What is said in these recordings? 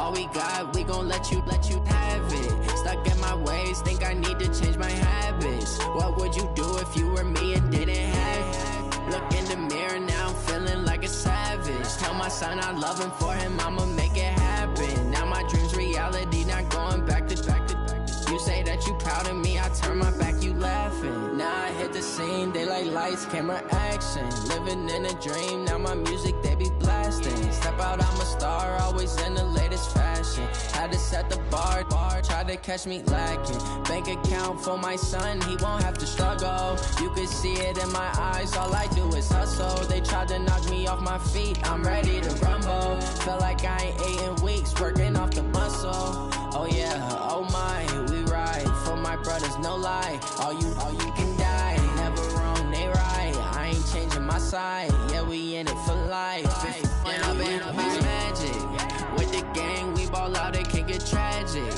All we got, we gon' let you have it. Stuck in my ways, think I need to change my habits. What would you do if you were me and didn't have it? Look in the mirror, now I'm feeling like a savage. Tell my son I love him, for him I'ma make it happen. Now my dream's reality, not going back to. You say that you proud of me, I turn my back, you laughing. Now I hit the scene, they like lights, camera, action. Living in a dream, now my music, they be blasting. Step out, I'm a star, always in the latest fashion. Had to set the bar, tried to catch me lacking. Bank account for my son, he won't have to struggle. You can see it in my eyes, all I do is hustle. They tried to knock me off my feet, I'm ready to rumble. Feel like I ain't ate in weeks, working off the muscle. Oh yeah, oh my, we ride for my brothers, no lie. All you can die, never wrong, they right. I ain't changing my side, yeah, we in it for life. And I've been magic with the gang, we ball out, it can get tragic.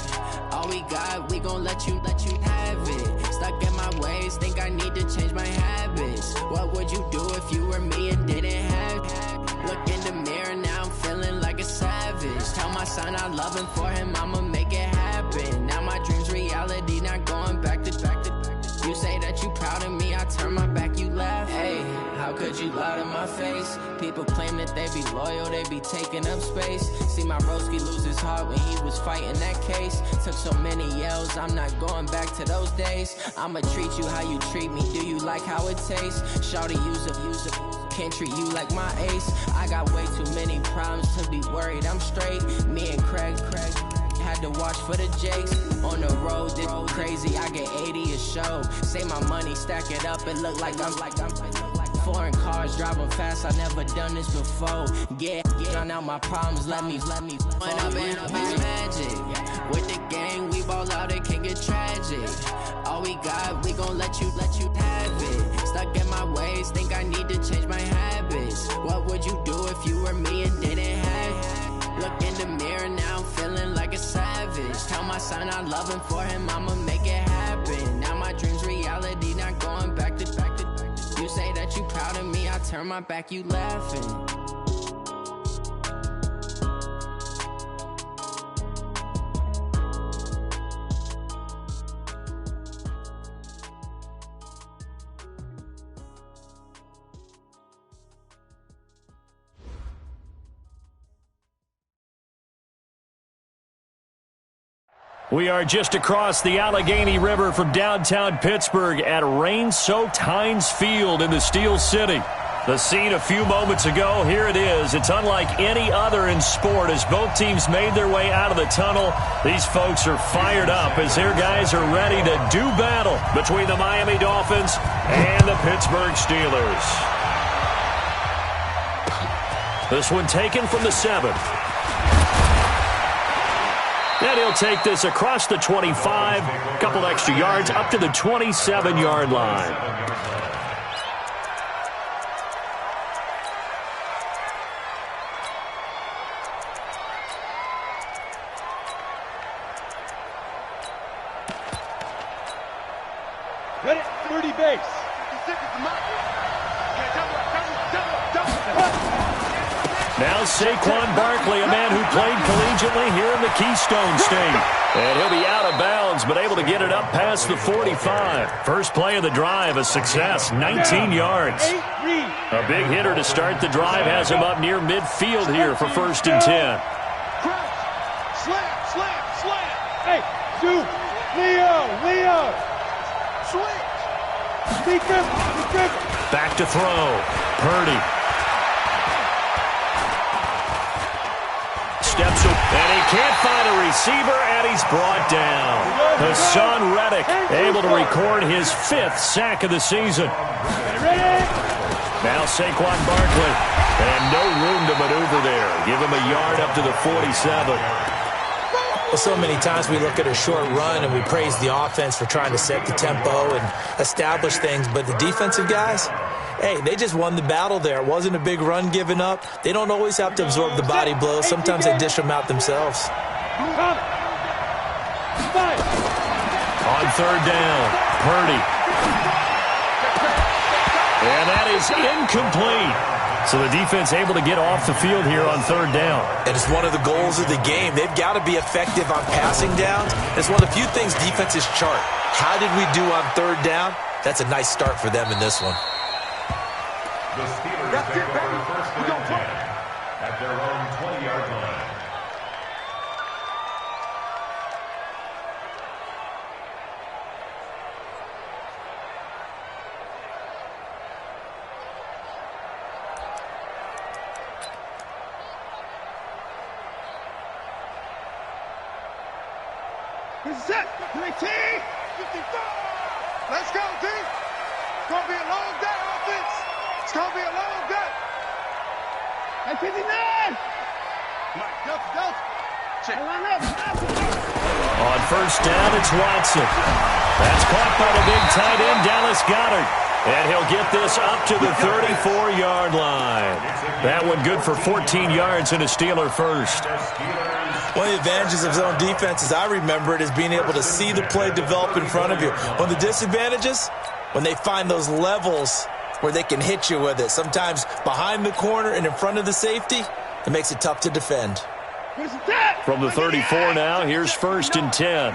All we got, we gon' let you have it. Stuck in my ways, think I need to change my habits. What would you do if you were me and didn't have it? Look in the mirror, now I'm feeling like a savage. Tell my son I love him, for him I'ma make it happen. Now my dream's reality, not going back to. You say that you proud of me, I turn my back, you laugh. Hey, how could you lie to my face? People claim that they be loyal, they be taking up space. See my broski lose his heart when he was fighting that case. Took so many yells, I'm not going back to those days. I'ma treat you how you treat me, do you like how it tastes? Shawty, use up, can't treat you like my ace. I got way too many problems to be worried, I'm straight. Me and Craig had to watch for the Jakes. On the road, this crazy, I get 80 a show. Say my money, stack it up, it look like I'm foreign cars, driving fast, I never done this before. Get drown out my problems, let me When I've been magic with the gang, we ball out, it can get tragic. All we got, we gon' let you have it. Stuck in my ways, think I need to change my habits. What would you do if you were me and didn't have it? Look in the mirror, now I'm feeling like a savage. Tell my son I love him, for him I'ma make it happen. Now my dream's reality, not going back to. You say that you proud of me, I turn my back, you laughing. We are just across the Allegheny River from downtown Pittsburgh at rain-soaked Heinz Field in the Steel City. The scene a few moments ago, here it is. It's unlike any other in sport as both teams made their way out of the tunnel. These folks are fired up as their guys are ready to do battle between the Miami Dolphins and the Pittsburgh Steelers. This one taken from the 7. And he'll take this across the 25, a couple extra yards up to the 27-yard line. Get it, 30 base. Now Saquon Barkley, a man who played collegiately here in the Keystone State. And he'll be out of bounds, but able to get it up past the 45. First play of the drive, a success, 19 yards. A big hitter to start the drive has him up near midfield here for 1st and 10. Slam. Hey, shoot. Leo. Switch. Back to throw. Purdy. Steps up, and he can't find a receiver, and he's brought down. Hassan Reddick able to record his 5th sack of the season. Now Saquon Barkley, and no room to maneuver there. Give him a yard up to the 47. Well, so many times we look at a short run and we praise the offense for trying to set the tempo and establish things, but the defensive guys, hey, they just won the battle there. It wasn't a big run given up. They don't always have to absorb the body blows. Sometimes they dish them out themselves. On 3rd down, Purdy. And that is incomplete. So the defense able to get off the field here on third down. And it's one of the goals of the game. They've got to be effective on passing downs. It's one of the few things defenses chart. How did we do on third down? That's a nice start for them in this one. The Steelers take over first and 10 at their own 20-yard line. Set. 19. 55. Let's go, D. It's going to be a long day, offense. It's going to be a long day. At 59. Delta. Check. On first down, it's Watson. That's caught by the big tight end, Dallas Goedert. And he'll get this up to the 34-yard line. That one good for 14 yards and a Steeler first. One of the advantages of zone defense, as I remember it, is being able to see the play develop in front of you. One of the disadvantages, when they find those levels where they can hit you with it, sometimes behind the corner and in front of the safety, it makes it tough to defend. From the 34 now, here's first and 10.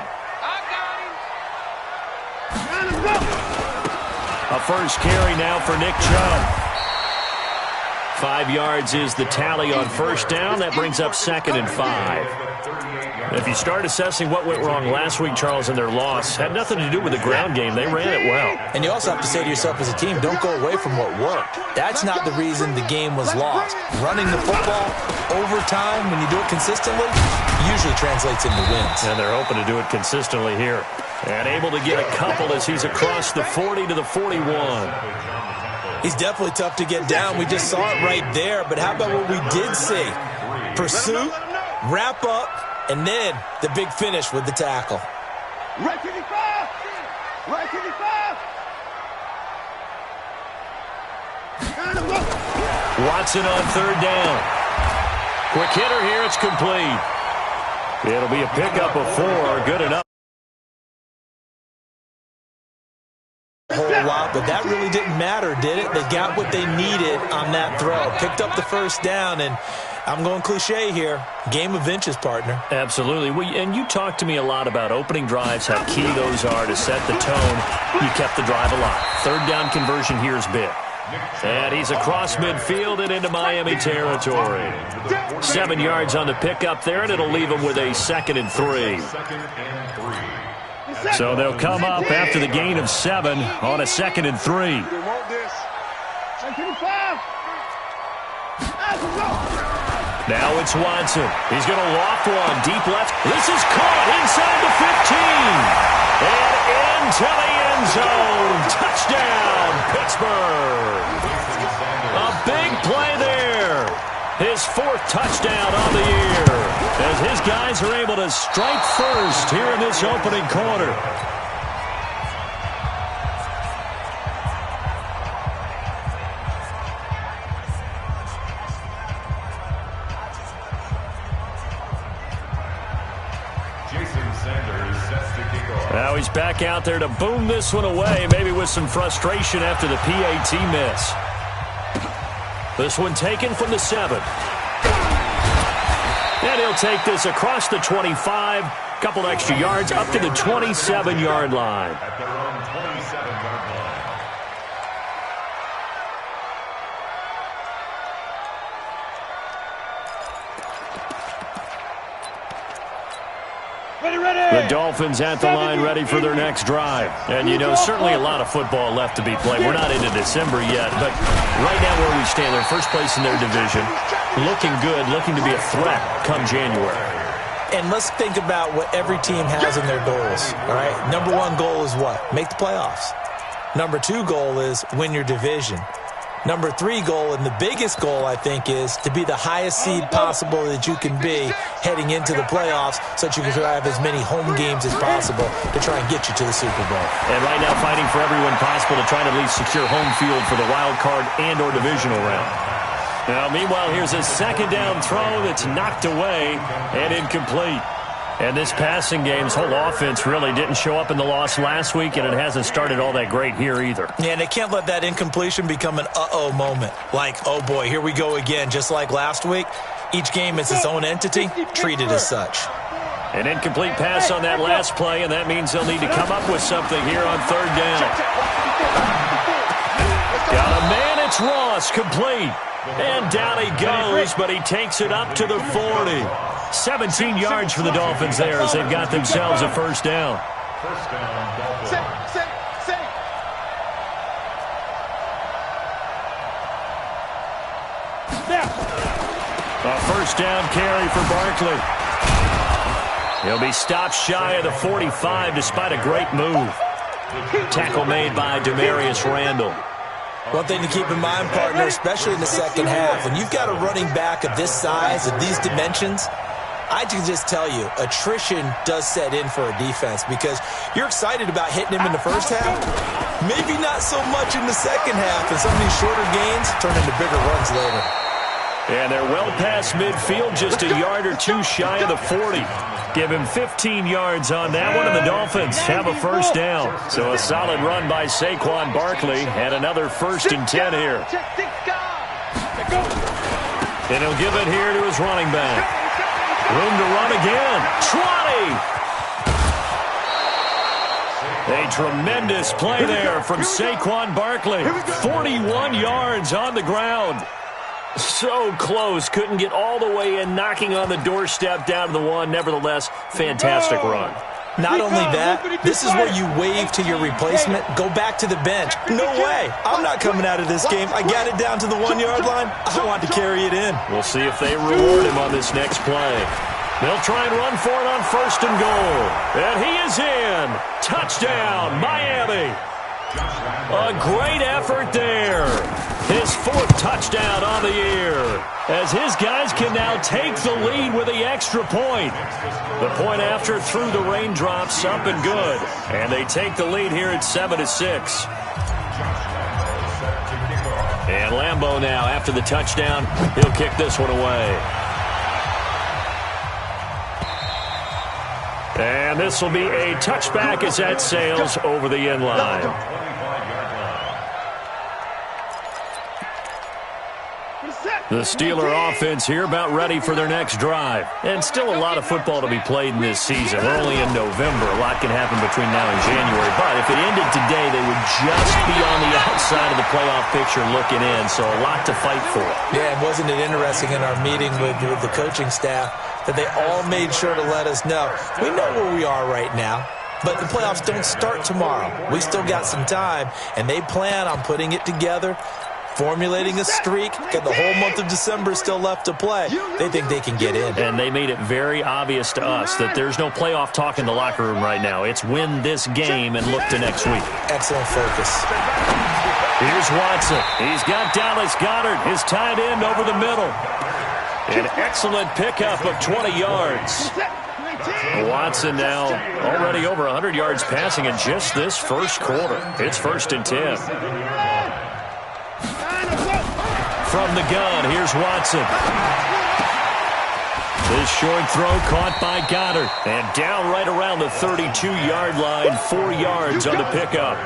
A first carry now for Nick Chubb. 5 yards is the tally on first down. That brings up second and 5. If you start assessing what went wrong last week, Charles, in their loss, had nothing to do with the ground game. They ran it well. And you also have to say to yourself as a team, don't go away from what worked. That's not the reason the game was lost. Running the football over time, when you do it consistently, usually translates into wins. And they're hoping to do it consistently here. And able to get a couple as he's across the 40 to the 41. He's definitely tough to get down. We just saw it right there. But how about what we did see? Pursuit, wrap up, and then the big finish with the tackle. Right 55. Right 55. Watson on third down. Quick hitter here. It's complete. It'll be a pickup of 4. Good enough. Whole lot, but that really didn't matter, did it? They got what they needed on that throw. Picked up the first down, and I'm going cliche here. Game of inches, partner. Absolutely. And you talked to me a lot about opening drives, how key those are to set the tone. You kept the drive alive. Third down conversion here is big. And he's across midfield and into Miami territory. 7 yards on the pickup there, and it'll leave him with a 2nd and 3. So they'll come up after the gain of 7 on a 2nd and 3. Now it's Watson. He's going to loft one deep left. This is caught inside the 15. And into the end zone. Touchdown, Pittsburgh. A big play there. His 4th touchdown on the year, as his guys are able to strike first here in this opening quarter. Now he's back out there to boom this one away, maybe with some frustration after the PAT miss. This one taken from the 7. And he'll take this across the 25, couple extra yards up to the 27-yard line. At their own 27-yard line. The Dolphins at the line ready for their next drive. And, you know, certainly a lot of football left to be played. We're not into December yet, but right now where we stand, they're first place in their division. Looking good, looking to be a threat come January. And let's think about what every team has in their goals, all right? Number 1 goal is what? Make the playoffs. Number 2 goal is win your division. Number 3 goal, and the biggest goal, I think, is to be the highest seed possible that you can be heading into the playoffs so that you can have as many home games as possible to try and get you to the Super Bowl. And right now fighting for everyone possible to try to at least secure home field for the wild card and or divisional round. Now, meanwhile, here's a 2nd down throw that's knocked away and incomplete. And this passing game's whole offense really didn't show up in the loss last week, and it hasn't started all that great here either. Yeah, and they can't let that incompletion become an uh-oh moment. Like, oh boy, here we go again, just like last week. Each game is its own entity, treated as such. An incomplete pass on that last play, and that means they'll need to come up with something here on third down. Got a man, it's Ross, complete. And down he goes, but he takes it up to the 40. 17 yards for the Dolphins there as they've got themselves a first down. First down, Dolphins. A first down carry for Barkley. He'll be stopped shy of the 45 despite a great move. Tackle made by Demarius Randall. One thing to keep in mind, partner, especially in the second half, when you've got a running back of this size, of these dimensions, I can just tell you, attrition does set in for a defense because you're excited about hitting him in the first half, maybe not so much in the second half, and some of these shorter gains turn into bigger runs later. And they're well past midfield, just a yard or two shy of the 40. Give him 15 yards on that one, and the Dolphins have a first down. So a solid run by Saquon Barkley, and another 1st and 10 here. And he'll give it here to his running back. Room to run again. 20! A tremendous play there from Saquon Barkley. 41 yards on the ground. So close, couldn't get all the way in, knocking on the doorstep down to the 1. Nevertheless, fantastic run. Not only that, this is where you wave to your replacement, go back to the bench. No way, I'm not coming out of this game. I got it down to the 1-yard line. I want to carry it in. We'll see if they reward him on this next play. They'll try and run for it on 1st and goal. And he is in. Touchdown, Miami. A great effort there. His 4th touchdown on the year, as his guys can now take the lead with the extra point. The point after through the raindrops, up and good. And they take the lead here at 7-6. And Lambeau now, after the touchdown, he'll kick this one away. And this will be a touchback as that sails over the end line. The Steeler offense here about ready for their next drive. And still a lot of football to be played in this season. We're only in November. A lot can happen between now and January. But if it ended today, they would just be on the outside of the playoff picture looking in. So a lot to fight for. Yeah, and wasn't it interesting in our meeting with the coaching staff that they all made sure to let us know. We know where we are right now. But the playoffs don't start tomorrow. We still got some time. And they plan on putting it together, formulating a streak. Got the whole month of December still left to play. They think they can get in. And they made it very obvious to us that there's no playoff talk in the locker room right now. It's win this game and look to next week. Excellent focus. Here's Watson. He's got Dallas Goedert, his tight end, over the middle. An excellent pickup of 20 yards. Watson now already over 100 yards passing in just this first quarter. It's 1st and 10. From the gun, here's Watson. This short throw caught by Goddard. And down right around the 32-yard line, 4 yards on the pickup.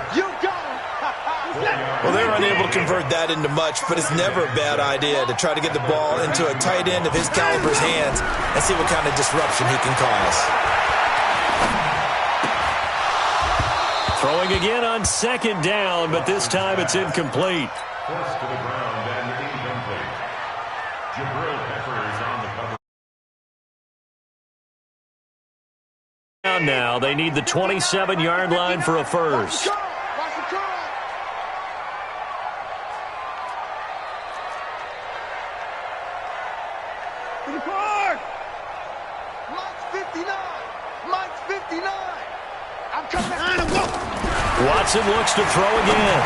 Well, they were unable to convert that into much, but it's never a bad idea to try to get the ball into a tight end of his caliber's hands and see what kind of disruption he can cause. Throwing again on 2nd down, but this time it's incomplete. Forced to the ground and incomplete. Jabril Peppers on the cover. Now they need the 27-yard line for a first. Watson looks to throw again.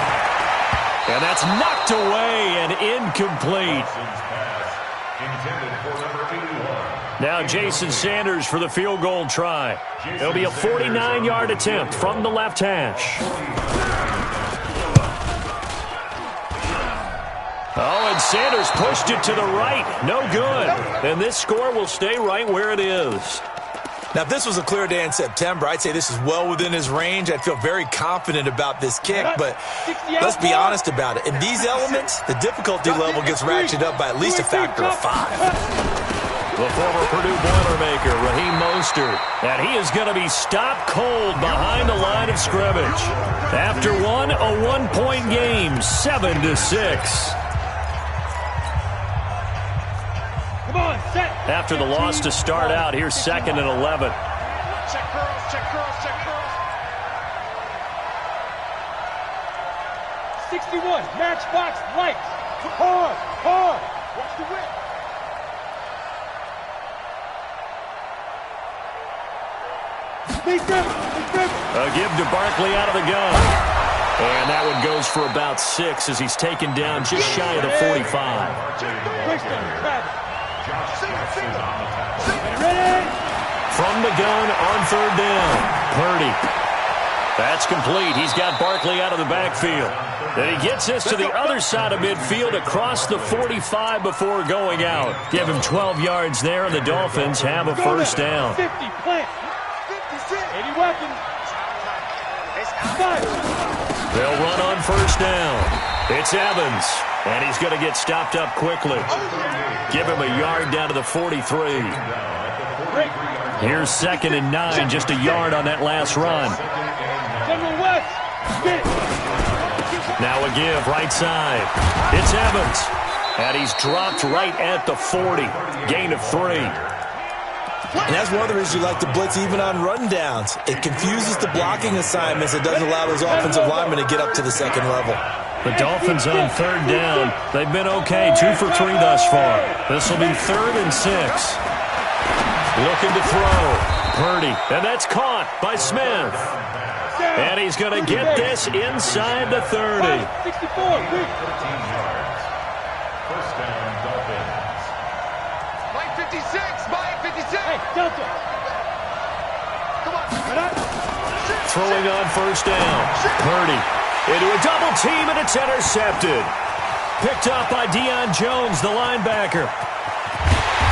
And that's knocked away and incomplete. Now Jason Sanders for the field goal try. It'll be a 49-yard attempt from the left hash. Oh, and Sanders pushed it to the right. No good. And this score will stay right where it is. Now, if this was a clear day in September, I'd say this is well within his range. I'd feel very confident about this kick, but let's be honest about it. In these elements, the difficulty level gets ratcheted up by at least a factor of 5. The former Purdue Boilermaker, Raheem Mostert, and he is going to be stopped cold behind the line of scrimmage. After one, a one-point game, 7-6. After the loss to start out, here's 2nd and 11. Check girls, check girls, check girls. 61, matchbox lights. Hard, hard. Watch the whip. A give to Barkley out of the gun. And that one goes for about 6 as he's taken down just shy of the 45. From the gun on 3rd down, Purdy. That's complete. He's got Barkley out of the backfield. Then he gets this to the other side of midfield across the 45 before going out. Give him 12 yards there, and the Dolphins have a first down. 50, plant. 80 weapons. They'll run on first down. It's Evans, and he's going to get stopped up quickly. Give him a yard down to the 43. Here's 2nd and 9, just a yard on that last run. Now a give, right side. It's Evans, and he's dropped right at the 40. Gain of 3. And that's one of the reasons you like to blitz even on rundowns. It confuses the blocking assignments. It doesn't allow those offensive linemen to get up to the second level. The Dolphins on 3rd down. They've been okay, 2 for 3 thus far. This will be 3rd and 6. Looking to throw. Purdy, and that's caught by Smith. And he's going to get this inside the 30. 64. First down, Dolphins. Mike 56. Mike 56. Hey, Delta. Come on. Throwing on first down. Purdy into a double team, and it's intercepted. Picked up by Deion Jones, the linebacker.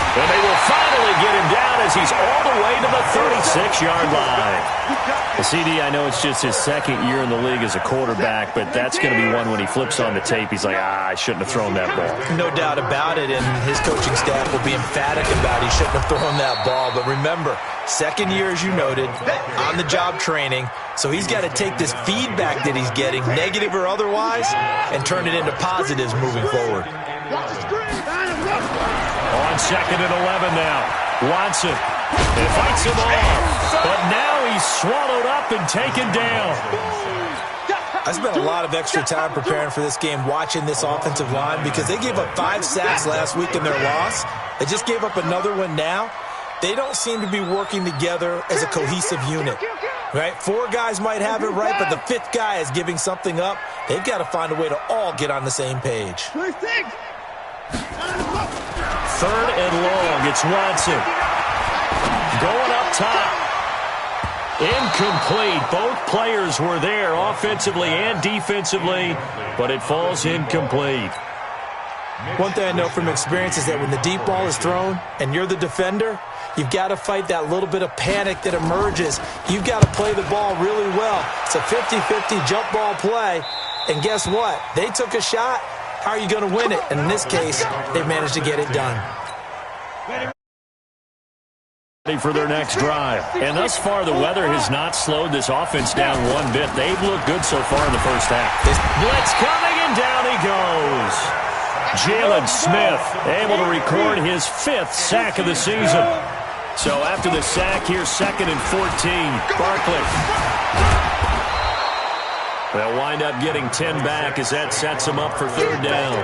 And they will finally get him down as he's all the way to the 36-yard line. The CD, I know it's just his 2nd year in the league as a quarterback, but that's going to be one when he flips on the tape. He's like, I shouldn't have thrown that ball. No doubt about it, and his coaching staff will be emphatic about he shouldn't have thrown that ball. But remember, 2nd year, as you noted, on-the-job training, so he's got to take this feedback that he's getting, negative or otherwise, and turn it into positives moving forward. On 2nd and 11 now. Watson. It fights him off. But now he's swallowed up and taken down. I spent a lot of extra time preparing for this game watching this offensive line because they gave up 5 sacks last week in their loss. They just gave up another one now. They don't seem to be working together as a cohesive unit. Right? 4 guys might have it right, but the 5th guy is giving something up. They've got to find a way to all get on the same page. 3rd and long. It's Watson. Going up top. Incomplete. Both players were there offensively and defensively, but it falls incomplete. One thing I know from experience is that when the deep ball is thrown and you're the defender, you've got to fight that little bit of panic that emerges. You've got to play the ball really well. It's a 50-50 jump ball play, and guess what? They took a shot. How are you going to win it? And in this case, they've managed to get it done. For their next drive. And thus far, the weather has not slowed this offense down one bit. They've looked good so far in the first half. Blitz coming, and down he goes. Jalen Smith able to record his 5th sack of the season. So after the sack, here's 2nd and 14. Barkley. They'll wind up getting 10 back as that sets them up for 3rd down.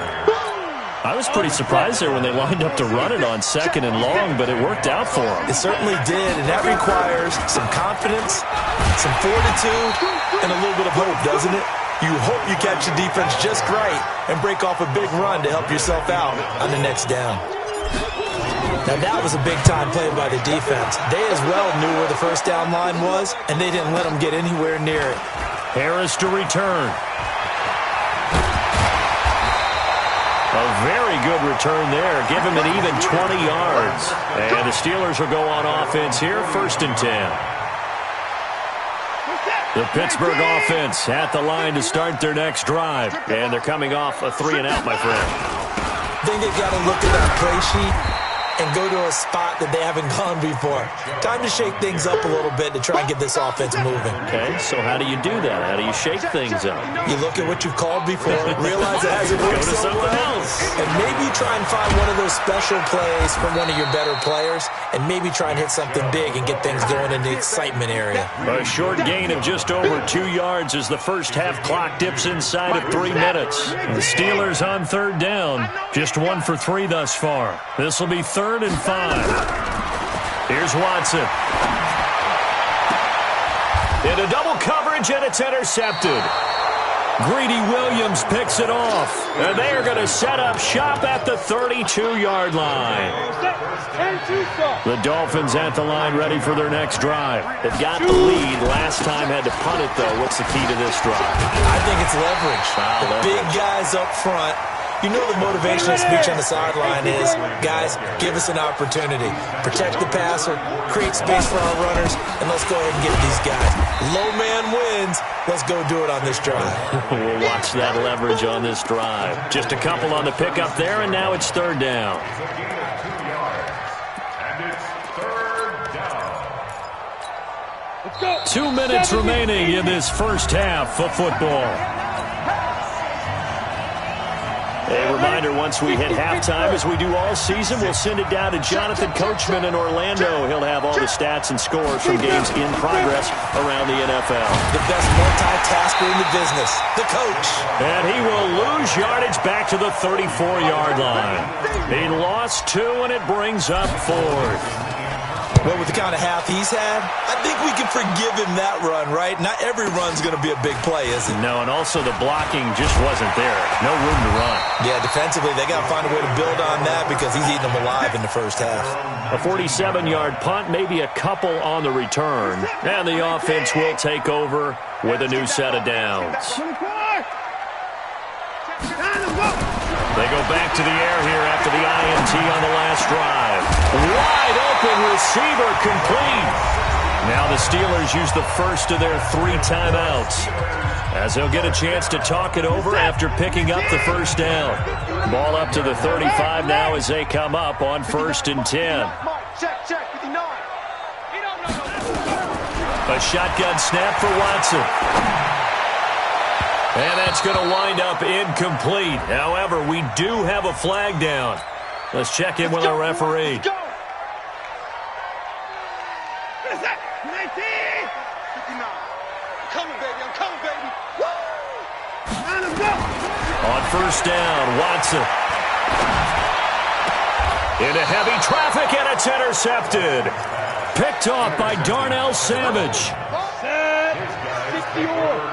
I was pretty surprised there when they lined up to run it on 2nd and long, but it worked out for them. It certainly did, and that requires some confidence, some fortitude, and a little bit of hope, doesn't it? You hope you catch the defense just right and break off a big run to help yourself out on the next down. Now, that was a big-time play by the defense. They as well knew where the first down line was, and they didn't let them get anywhere near it. Harris to return. A very good return there. Give him an even 20 yards. And the Steelers will go on offense here, 1st and 10. The Pittsburgh offense at the line to start their next drive. And they're coming off a 3-and-out, my friend. I think they've got to look at that play sheet and go to a spot that they haven't gone before. Time to shake things up a little bit to try and get this offense moving. Okay, so how do you do that? How do you shake things up? You look at what you've called before, realize it hasn't worked so well, and maybe try and find one of those special plays from one of your better players, and maybe try and hit something big and get things going in the excitement area. A short gain of just over 2 yards as the first half clock dips inside of 3 minutes. The Steelers on 3rd down, just 1 for 3 thus far. This will be 3rd and 5. Here's Watson. Into double coverage, and it's intercepted. Greedy Williams picks it off. And they are going to set up shop at the 32-yard line. The Dolphins at the line ready for their next drive. They've got the lead. Last time had to punt it, though. What's the key to this drive? I think it's leverage. The big guys up front. You know the motivational speech on the sideline is, guys, give us an opportunity. Protect the passer, create space for our runners, and let's go ahead and get these guys. Low man wins. Let's go do it on this drive. We'll watch that leverage on this drive. Just a couple on the pickup there, and now it's 3rd down. Let's go. 2 minutes remaining in this first half of football. A reminder, once we hit halftime, as we do all season, we'll send it down to Jonathan Coachman in Orlando. He'll have all the stats and scores from games in progress around the NFL. The best multitasker in the business, the coach. And he will lose yardage back to the 34-yard line. He lost 2, and it brings up 4th. Well, with the kind of half he's had, I think we can forgive him that run, right? Not every run's going to be a big play, is it? No, and also the blocking just wasn't there. No room to run. Yeah, defensively, they got to find a way to build on that because he's eating them alive in the first half. A 47-yard punt, maybe a couple on the return. And the offense will take over with a new set of downs. They go back to the air here after the INT on the last drive. Wide open receiver complete. Now the Steelers use the first of their 3 timeouts, as they'll get a chance to talk it over after picking up the first down. Ball up to the 35 now as they come up on 1st and 10. A shotgun snap for Watson. And that's going to wind up incomplete. However, we do have a flag down. Let's check in with our referee. What is that? 19! 59. I'm coming, baby. I'm coming, baby. Woo! Now let's go. On 1st down, Watson. Into heavy traffic, and it's intercepted. Picked off by Darnell Savage. Set. 60-yard.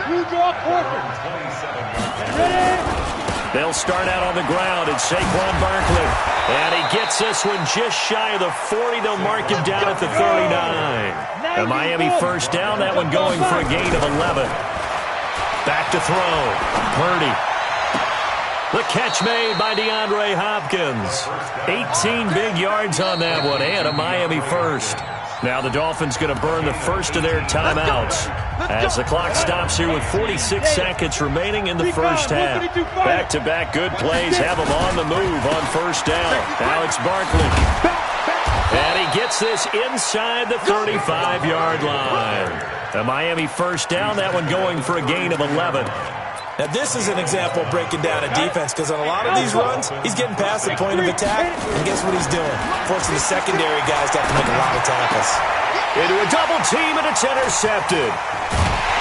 Blue draw quarter. Ready? They'll start out on the ground, and Saquon Barkley. And he gets this one just shy of the 40. They'll mark him down at the 39. The Miami 1st down, that one going for a gain of 11. Back to throw. Purdy. The catch made by DeAndre Hopkins. 18 big yards on that one, and a Miami 1st. Now the Dolphins going to burn the first of their timeouts as the clock stops here with 46 seconds remaining in the first half. Back-to-back good plays have them on the move on 1st down. Now it's Barkley. And he gets this inside the 35-yard line. The Miami 1st down, that one going for a gain of 11. Now, this is an example of breaking down a defense because on a lot of these runs, he's getting past the point of attack, and guess what he's doing? Forcing the secondary guys to have to make a lot of tackles. Into a double team, and it's intercepted.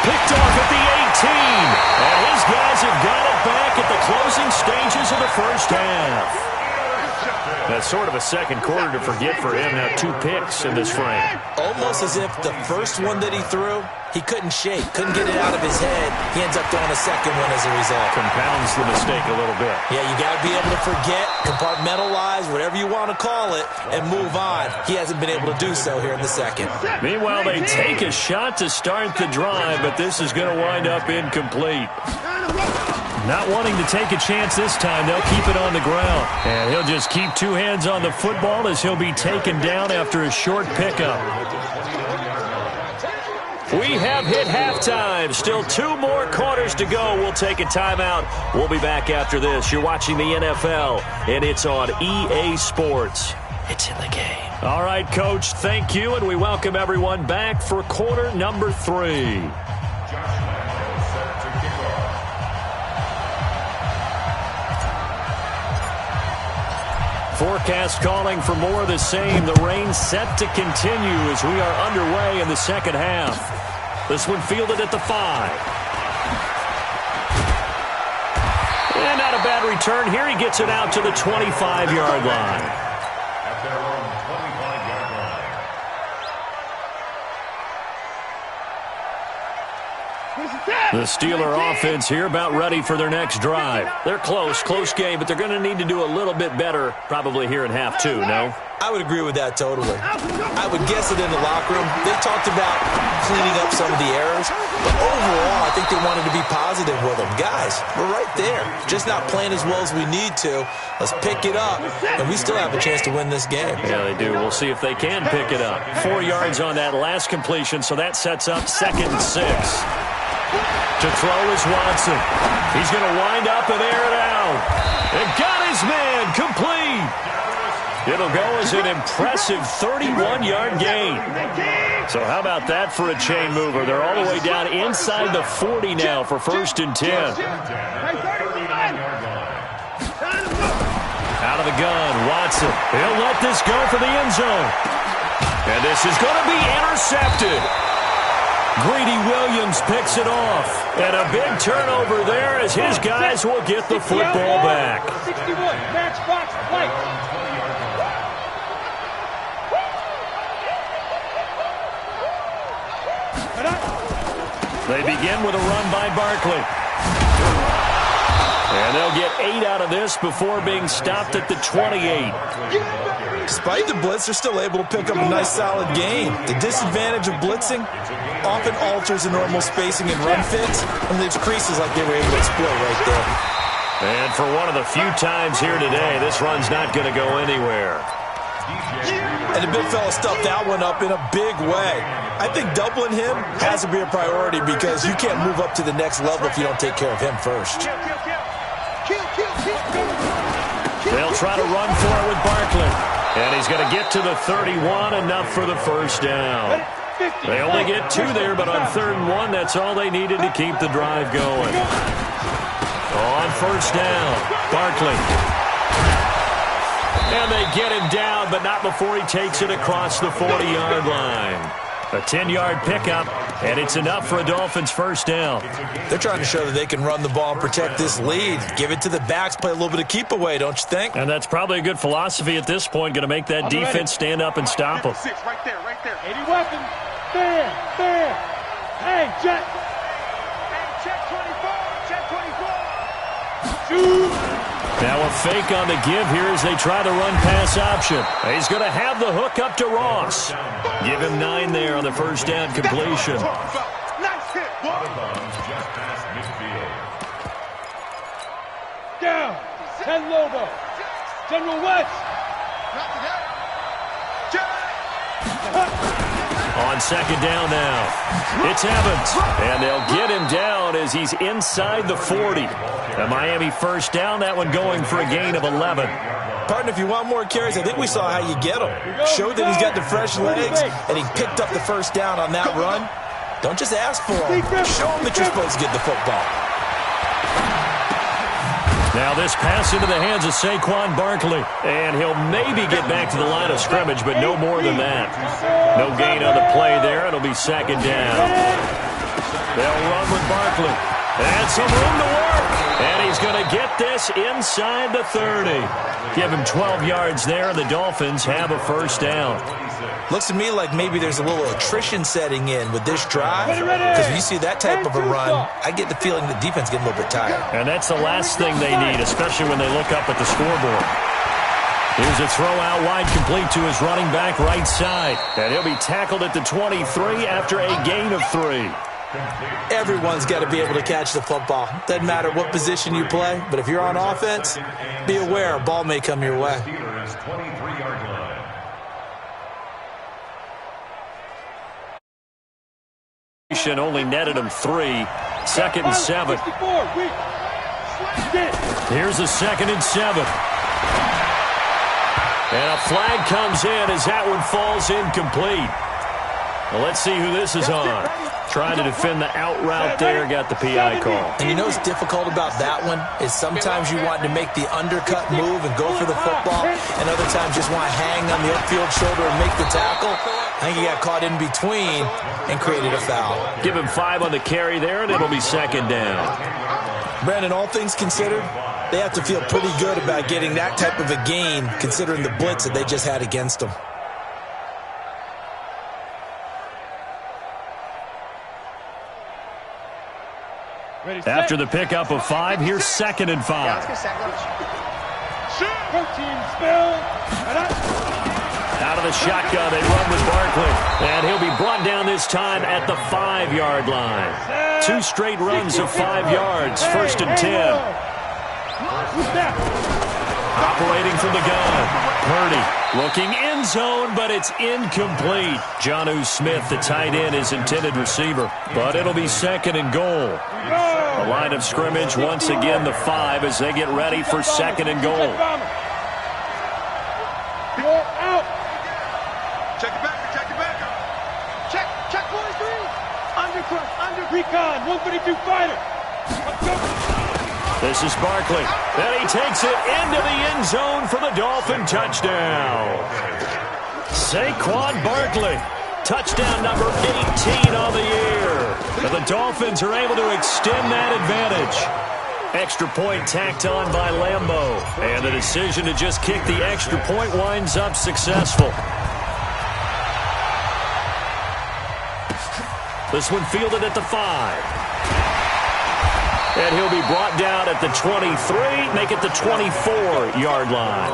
Picked off at the 18. And his guys have got it back at the closing stages of the first half. That's sort of a second quarter to forget for him. Now 2 picks in this frame. Almost as if the first one that he threw, he couldn't shake, couldn't get it out of his head. He ends up throwing a second one as a result. Compounds the mistake a little bit. Yeah, you got to be able to forget, compartmentalize, whatever you want to call it, and move on. He hasn't been able to do so here in the second. Meanwhile, they take a shot to start the drive, but this is going to wind up incomplete. Not wanting to take a chance this time, they'll keep it on the ground. And he'll just keep two hands on the football as he'll be taken down after a short pickup. We have hit halftime. Still 2 more quarters to go. We'll take a timeout. We'll be back after this. You're watching the NFL, and it's on EA Sports. It's in the game. All right, Coach, thank you, and we welcome everyone back for quarter number 3. Forecast calling for more of the same. The rain set to continue as we are underway in the second half. This one fielded at the 5. And not a bad return here. He gets it out to the 25-yard line. At their own 25-yard line. The Steeler offense here about ready for their next drive. They're close game, but they're going to need to do a little bit better probably here in half 2, no? I would agree with that totally. I would guess that in the locker room, they talked about cleaning up some of the errors, but overall, I think they wanted to be positive with them. Guys, we're right there. Just not playing as well as we need to. Let's pick it up, and we still have a chance to win this game. Yeah, they do. We'll see if they can pick it up. 4 yards on that last completion, so that sets up 2nd and 6. To throw is Watson. He's going to wind up and air it out. And got his man complete. It'll go as an impressive 31-yard gain. So how about that for a chain mover? They're all the way down inside the 40 now for 1st and 10. Out of the gun, Watson. He'll let this go for the end zone. And this is going to be intercepted. Greedy Williams picks it off. And a big turnover there as his guys will get the football back. 61, matchbox white. They begin with a run by Barkley. And they'll get 8 out of this before being stopped at the 28. Despite the blitz, they're still able to pick up a nice solid gain. The disadvantage of blitzing often alters the normal spacing and run fits and leaves creases like they were able to exploit right there. And for one of the few times here today, this run's not going to go anywhere. And the big fella stuffed that one up in a big way. I think doubling him has to be a priority because you can't move up to the next level if you don't take care of him first. They'll try to run for it with Barkley. And he's going to get to the 31, enough for the first down. They only get 2 there, but on 3rd and 1, that's all they needed to keep the drive going. On 1st down, Barkley. And they get him down, but not before he takes it across the 40-yard line. A 10-yard pickup, and it's enough for a Dolphins 1st down. They're trying to show that they can run the ball and protect this lead. Give it to the backs, play a little bit of keep away, don't you think? And that's probably a good philosophy at this point, going to make that defense stand up and stop them. Right there. 80 weapons. There. Hey, check. Hey, check 24. Shoot. Now a fake on the give here as they try the run-pass option. He's going to have the hook up to Ross. Give him 9 there on the 1st down completion. Nice hit, boy. Just past midfield. Down. 10 Lobo. General West. On 2nd down now, it's Evans. And they'll get him down as he's inside the 40. A Miami 1st down, that one going for a gain of 11. Partner, if you want more carries, I think we saw how you get them. Showed that he's got the fresh legs, and he picked up the 1st down on that run. Don't just ask for him. Show him that you're supposed to get the football. Now this pass into the hands of Saquon Barkley. And he'll maybe get back to the line of scrimmage, but no more than that. No gain on the play there. It'll be 2nd down. They'll run with Barkley. And some room to work. And he's going to get this inside the 30. Give him 12 yards there, and the Dolphins have a 1st down. Looks to me like maybe there's a little attrition setting in with this drive. Because when you see that type of a run, I get the feeling the defense getting a little bit tired. And that's the last thing they need, especially when they look up at the scoreboard. Here's a throw out wide complete to his running back right side. And he'll be tackled at the 23 after a gain of 3. Everyone's got to be able to catch the football. Doesn't matter what position you play, but if you're on offense, be aware a ball may come your way. Steelers 23-yard line. Only netted him 3. 2nd and 7. Here's a 2nd and 7. And a flag comes in as that one falls incomplete. Well, let's see who this is on. Trying to defend the out route there, got the PI call. And you know what's difficult about that one is sometimes you want to make the undercut move and go for the football, and other times just want to hang on the upfield shoulder and make the tackle. I think he got caught in between and created a foul. Give him 5 on the carry there, and it'll be 2nd down. Brandon, all things considered, they have to feel pretty good about getting that type of a gain considering the blitz that they just had against them. After the pickup of 5, here's 2nd and 5. Out of the shotgun, they run with Barkley. And he'll be brought down this time at the 5-yard line. 2 straight runs of 5 yards, 1st and 10. Operating from the gun. Purdy looking end zone, but it's incomplete. Jonnu Smith, the tight end, is intended receiver. But it'll be 2nd and goal. The line of scrimmage, once again, the 5 as they get ready for 2nd and goal. Check it back. Check 43. Under recon, 132 fighter. This is Barkley. And he takes it into the end zone for the Dolphin touchdown. Saquon Barkley. Touchdown number 18 on the year. And the Dolphins are able to extend that advantage. Extra point tacked on by Lambeau. And the decision to just kick the extra point winds up successful. This one fielded at the 5. And he'll be brought down at the 23, make it the 24-yard line.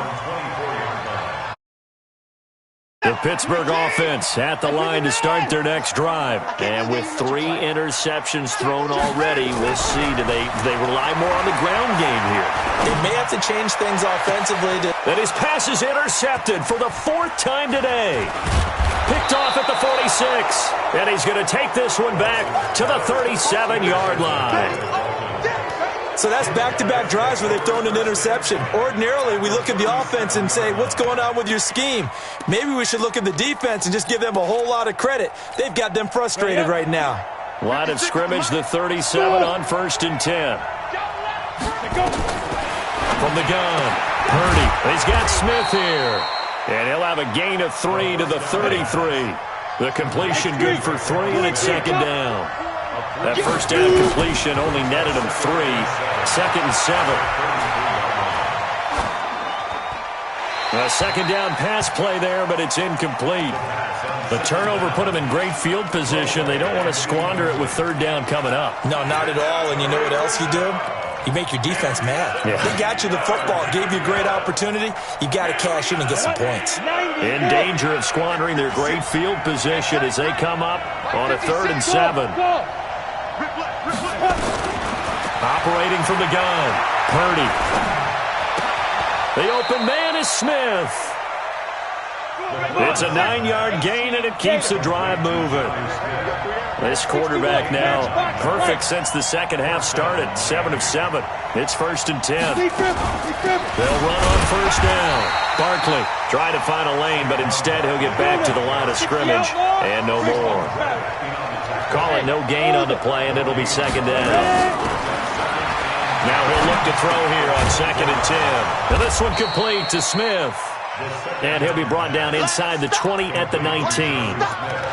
The Pittsburgh offense at the line to start their next drive. And with 3 interceptions thrown already, we'll see. Do they rely more on the ground game here? They may have to change things offensively. And his pass is intercepted for the 4th time today. Picked off at the 46. And he's going to take this one back to the 37-yard line. So that's back-to-back drives where they've thrown an interception. Ordinarily, we look at the offense and say, what's going on with your scheme? Maybe we should look at the defense and just give them a whole lot of credit. They've got them frustrated right now. Line of scrimmage, the 37 on 1st and 10. From the gun, Purdy. He's got Smith here. And he'll have a gain of 3 to the 33. The completion good for 3, and it's 2nd down. That first down completion only netted him 3. 2nd and 7. A 2nd down pass play there, but it's incomplete. The turnover put him in great field position. They don't want to squander it with 3rd down coming up. No, not at all. And you know what else you do? You make your defense mad. Yeah. They got you the football, gave you a great opportunity. You got to cash in and get some points. In danger of squandering their great field position as they come up on a 3rd and 7. Operating from the gun, Purdy. The open man is Smith. It's a 9-yard gain, and it keeps the drive moving. This quarterback now perfect since the second half started. 7 of 7. It's 1st and 10. They'll run on 1st down. Barkley trying to find a lane, but instead he'll get back to the line of scrimmage and no more. Call it no gain on the play, and it'll be 2nd down. Now he'll look to throw here on 2nd and 10. And this one complete to Smith. And he'll be brought down inside the 20 at the 19.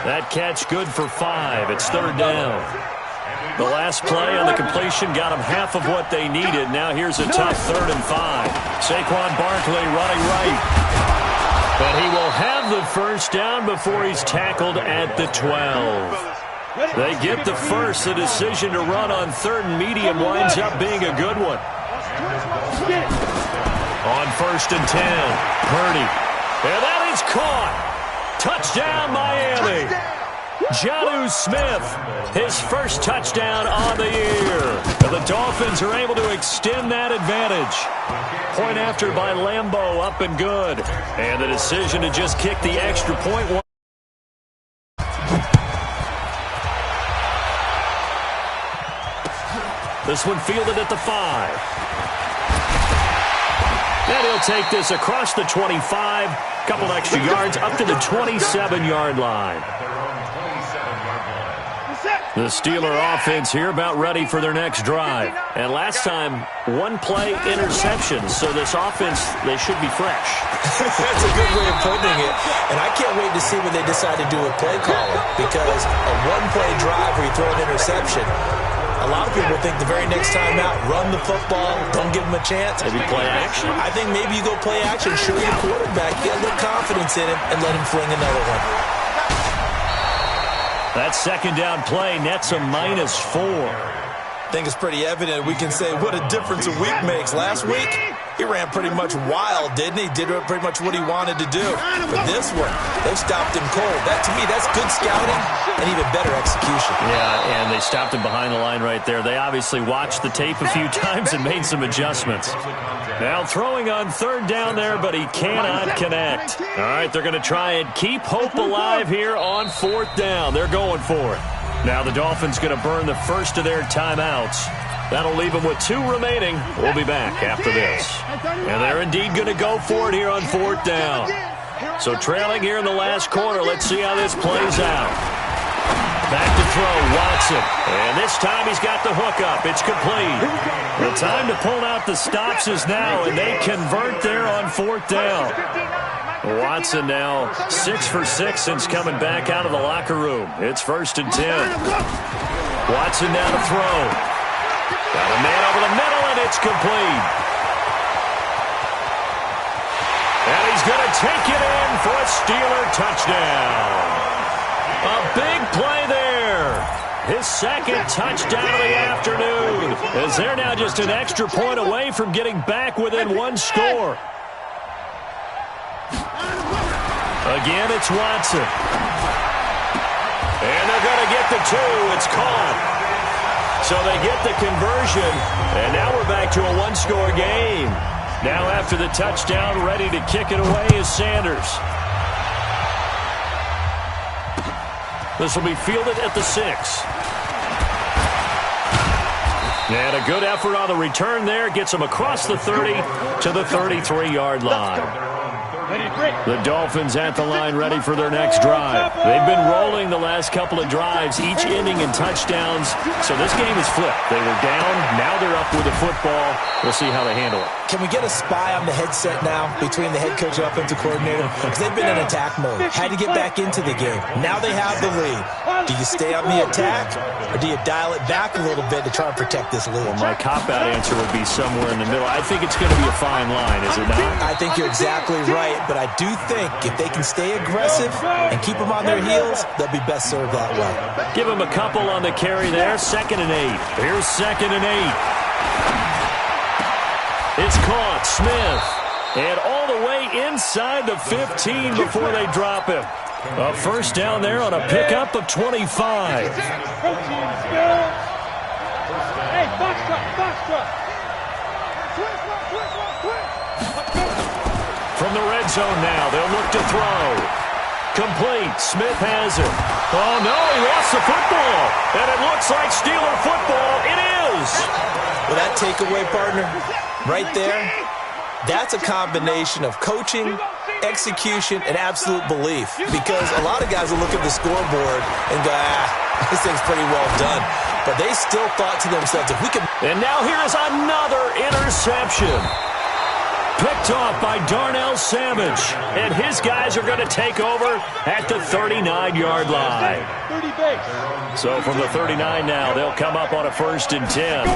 That catch good for 5. It's 3rd down. The last play on the completion got them half of what they needed. Now here's a tough 3rd and 5. Saquon Barkley running right. But he will have the 1st down before he's tackled at the 12. They get the first. The decision to run on 3rd and medium winds up being a good one. On 1st and 10, Purdy. And that is caught. Touchdown, Miami. Jonnu Smith, his first touchdown on the year. And the Dolphins are able to extend that advantage. Point after by Lambeau, up and good. And the decision to just kick the extra point. This one fielded at the 5. And he'll take this across the 25. Couple extra yards up to the 27-yard line. The Steeler offense here about ready for their next drive. And last time, one-play interception. So this offense, they should be fresh. That's a good way of putting it. And I can't wait to see what they decide to do with play calling. Because a one-play drive where you throw an interception, a lot of people think the very next time out, run the football, don't give them a chance. Maybe play action? I think maybe you go play action, show your quarterback, get a little confidence in him, and let him fling another one. That second down play nets a -4. I think it's pretty evident we can say what a difference a week makes. Last week, he ran pretty much wild, didn't he? Did pretty much what he wanted to do. But this one, they stopped him cold. That, to me, that's good scouting and even better execution. Yeah, and they stopped him behind the line right there. They obviously watched the tape a few times and made some adjustments. Now throwing on third down there, but he cannot connect. All right, they're going to try and keep hope alive here on fourth down. They're going for it. Now the Dolphins going to burn the first of their timeouts. That'll leave them with 2 remaining. We'll be back after this. And they're indeed going to go for it here on fourth down. So trailing here in the last quarter, let's see how this plays out. Back to throw, Watson. And this time he's got the hook up. It's complete. The time to pull out the stops is now, and they convert there on fourth down. Watson now 6 for 6 since coming back out of the locker room. It's 1st and 10. Watson now to throw. Got a man over the middle, and it's complete. And he's going to take it in for a Steeler touchdown. A big play there. His second touchdown of the afternoon, as they're now just an extra point away from getting back within 1 score. Again, it's Watson. And they're going to get the 2. It's caught. So they get the conversion, and now we're back to a 1-score game. Now after the touchdown, ready to kick it away is Sanders. This will be fielded at the 6. And a good effort on the return there. Gets him across the 30 to the 33-yard line. The Dolphins at the line ready for their next drive. They've been rolling the last couple of drives, each ending in touchdowns. So this game is flipped. They were down. Now they're up with the football. We'll see how they handle it. Can we get a spy on the headset now between the head coach and offensive coordinator? Because they've been in attack mode. Had to get back into the game. Now they have the lead. Do you stay on the attack, or do you dial it back a little bit to try and protect this lead? Well, my cop-out answer would be somewhere in the middle. I think it's going to be a fine line, is it not? I think you're exactly right, but I do think if they can stay aggressive and keep them on their heels, they'll be best served that way. Give them a couple on the carry there. 2nd and 8. Here's 2nd and 8. It's caught. Smith. And all the way inside the 15 before they drop him. A first down there on a pickup of 25. Hey, box truck. From the red zone now, they'll look to throw. Complete. Smith has it. Oh, no, he lost the football. And it looks like Steeler football. It is. Well, that takeaway, partner, right there, that's a combination of coaching, execution, and absolute belief. Because a lot of guys will look at the scoreboard and go, this thing's pretty well done. But they still thought to themselves, if we can... And now here is another interception. Picked off by Darnell Savage. And his guys are going to take over at the 39-yard line. So from the 39 now, they'll come up on a 1st and 10.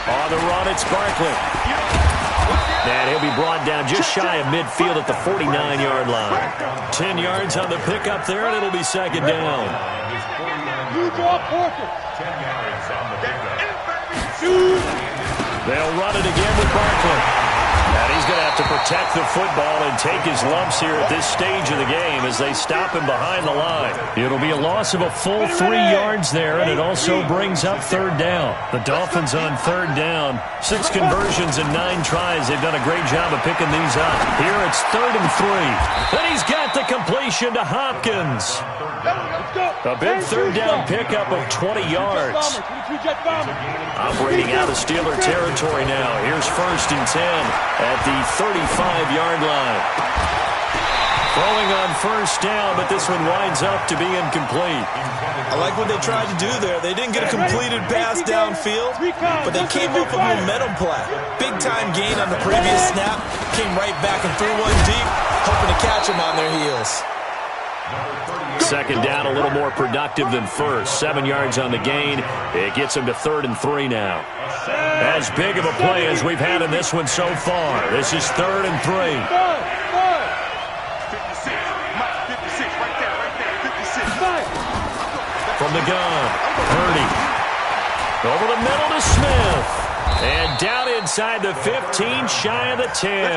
On the run, it's Barkley. And he'll be brought down just shy of midfield at the 49-yard line. 10 yards on the pickup there, and it'll be 2nd down. 10 yards on the pickup. They'll run it again with Barkley. And he's going to have to protect the football and take his lumps here at this stage of the game as they stop him behind the line. It'll be a loss of a full 3 yards there, and it also brings up third down. The Dolphins on third down. 6 conversions and 9 tries. They've done a great job of picking these up. Here it's 3rd and 3. And he's got the completion to Hopkins. A big third down pickup of 20 yards. Operating out of Steeler territory now. Here's 1st and 10 at the 35-yard line. Throwing on 1st down, but this one winds up to be incomplete. I like what they tried to do there. They didn't get a completed pass downfield, but they came up with a momentum play. Big-time gain on the previous snap. Came right back and threw one deep, hoping to catch them on their heels. 2nd down, a little more productive than 1st. 7 yards on the gain. It gets them to 3rd and 3 now. As big of a play as we've had in this one so far. This is 3rd and 3. 56, right there, 56. From the gun, Purdy. Over the middle to Smith. And down inside the 15, shy of the 10.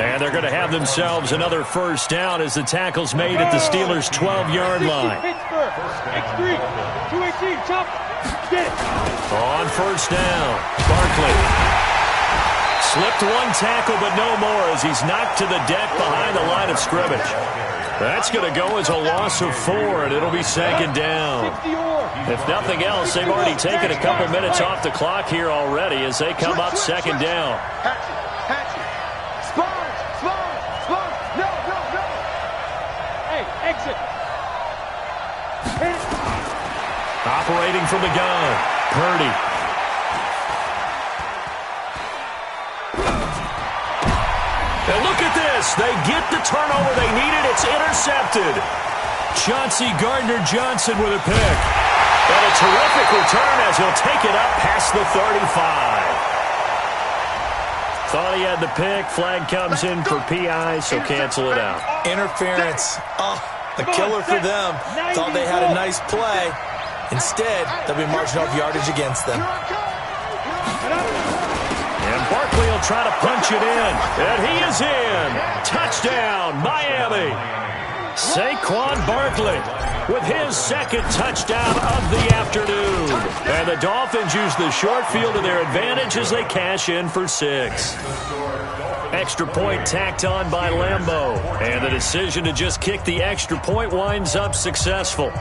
And they're going to have themselves another 1st down as the tackle's made at the Steelers' 12-yard line. X3, 218, chop. Get it. On 1st down, Barkley. Slipped one tackle, but no more as he's knocked to the deck behind the line of scrimmage. That's going to go as a loss of 4, and it'll be 2nd down. If nothing else, they've already taken a couple minutes off the clock here already as they come up 2nd down. Hatch it. Spot. No. Hey, exit. Operating from the gun, Purdy. And look at this. They get the turnover they needed. It's intercepted. Chauncey Gardner-Johnson with a pick. And a terrific return as he'll take it up past the 35. Thought he had the pick. Flag comes in for PI, so cancel it out. Interference. Oh, a killer for them. Thought they had a nice play. Instead, they'll be marching off yardage against them. And Barkley will try to punch it in. And he is in. Touchdown, Miami. Saquon Barkley with his 2nd touchdown of the afternoon. And the Dolphins use the short field to their advantage as they cash in for 6. Extra point tacked on by Lambeau. And the decision to just kick the extra point winds up successful.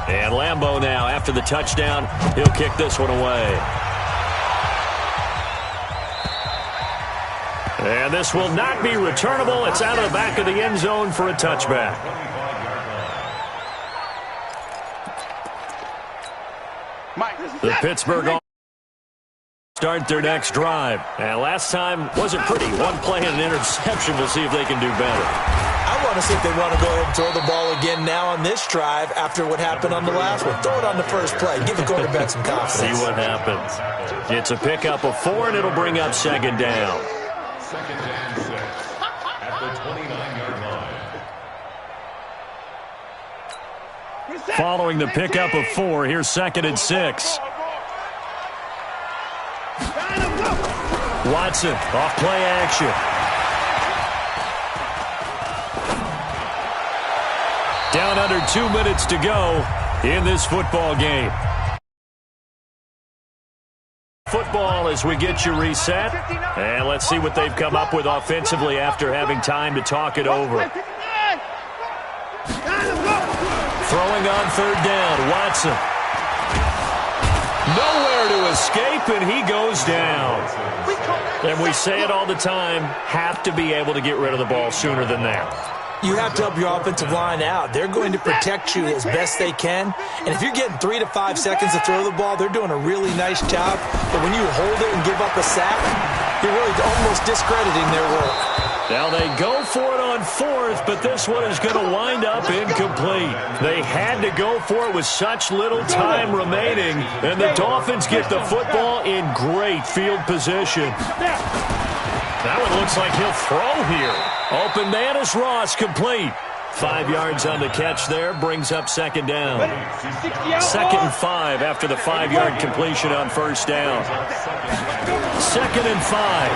And Lambeau now, after the touchdown, he'll kick this one away. And this will not be returnable. It's out of the back of the end zone for a touchback. The Pittsburgh start their next drive. And last time wasn't pretty. One play and an interception. We'll see if they can do better. I want to see if they want to go ahead and throw the ball again now on this drive after what happened on the last one. Throw it on the first play. Give the quarterback some confidence. See what happens. It's a pickup of 4, and it'll bring up 2nd down. 2nd and 6 at the 29-yard line. Following the pickup of 4, here's 2nd and 6. Watson off play action. Down under 2 minutes to go in this football game. Football as we get you reset. And let's see what they've come up with offensively after having time to talk it over. Throwing on 3rd down, Watson. Nowhere to escape, and he goes down. And we say it all the time, have to be able to get rid of the ball sooner than that. You have to help your offensive line out. They're going to protect you as best they can. And if you're getting 3 to 5 seconds to throw the ball, they're doing a really nice job. But when you hold it and give up a sack, you're really almost discrediting their work. Now they go for it on 4th, but this one is going to wind up incomplete. They had to go for it with such little time remaining, and the Dolphins get the football in great field position. That one looks like he'll throw here. Open man is Ross, complete. 5 yards on the catch there, brings up second down. 2nd and 5 after the 5-yard completion on first down. 2nd and 5.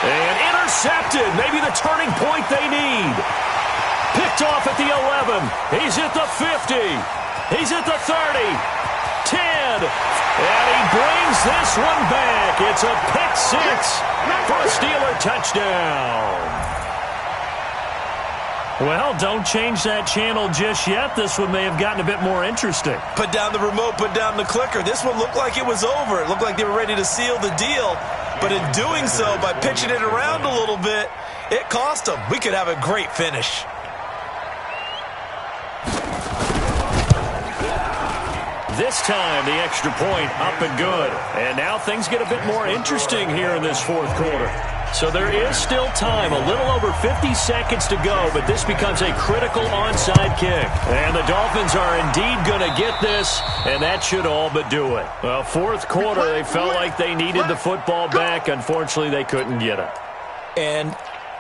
And intercepted, maybe the turning point they need. Picked off at the 11. He's at the 50. He's at the 30. 10. And he brings this one back. It's a pick six for a Steeler touchdown. Well, don't change that channel just yet. This one may have gotten a bit more interesting. Put down the remote, put down the clicker. This one looked like it was over. It looked like they were ready to seal the deal. But in doing so, by pitching it around a little bit, it cost them. We could have a great finish. This time, the extra point up and good. And now things get a bit more interesting here in this fourth quarter. So there is still time, a little over 50 seconds to go, but this becomes a critical onside kick. And the Dolphins are indeed going to get this, and that should all but do it. Well, fourth quarter, they felt like they needed the football back. Unfortunately, they couldn't get it. And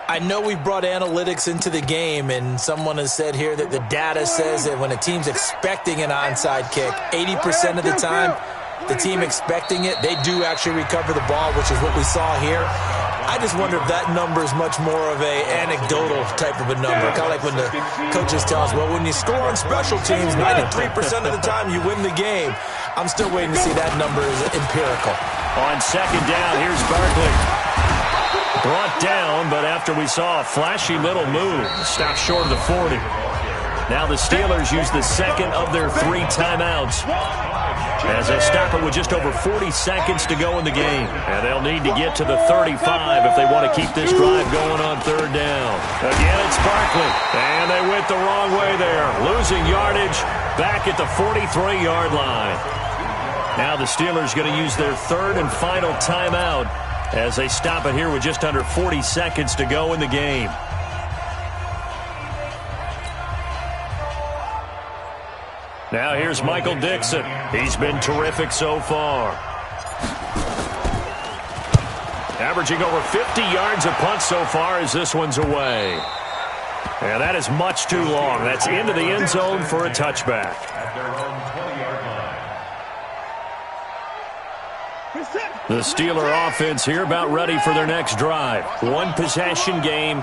I know we brought analytics into the game, and someone has said here that the data says that when a team's expecting an onside kick, 80% of the time, the team expecting it, they do actually recover the ball, which is what we saw here. I just wonder if that number is much more of a anecdotal type of a number. Kind of like when the coaches tell us, well, when you score on special teams, 93% of the time you win the game. I'm still waiting to see that number is empirical. On second down, here's Barkley. Brought down, but after we saw a flashy little move, stopped short of the 40. Now the Steelers use the second of their 3 timeouts as they stop it with just over 40 seconds to go in the game. And they'll need to get to the 35 if they want to keep this drive going on third down. Again, it's Barkley. And they went the wrong way there, losing yardage back at the 43-yard line. Now the Steelers going to use their third and final timeout as they stop it here with just under 40 seconds to go in the game. Now here's Michael Dixon. He's been terrific so far. Averaging over 50 yards a punt so far as this one's away. And that is much too long. That's into the end zone for a touchback. At their own 20-yard line. The Steeler offense here about ready for their next drive. One possession game.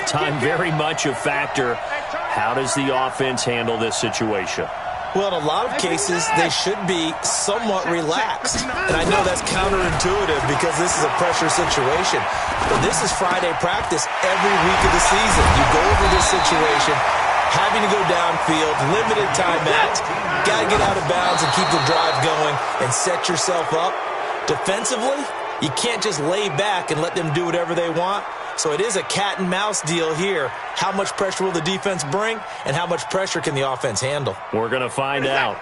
Time very much a factor. How does the offense handle this situation? Well, in a lot of cases, they should be somewhat relaxed. And I know that's counterintuitive because this is a pressure situation. But this is Friday practice every week of the season. You go over this situation, having to go downfield, limited timeouts, got to get out of bounds and keep the drive going and set yourself up. Defensively, you can't just lay back and let them do whatever they want. So it is a cat and mouse deal here. How much pressure will the defense bring, and how much pressure can the offense handle? We're going to find out.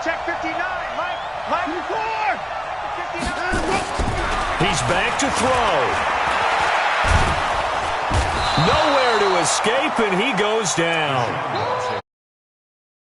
Check 59, Mike 4. 59. He's back to throw. Nowhere to escape, and he goes down.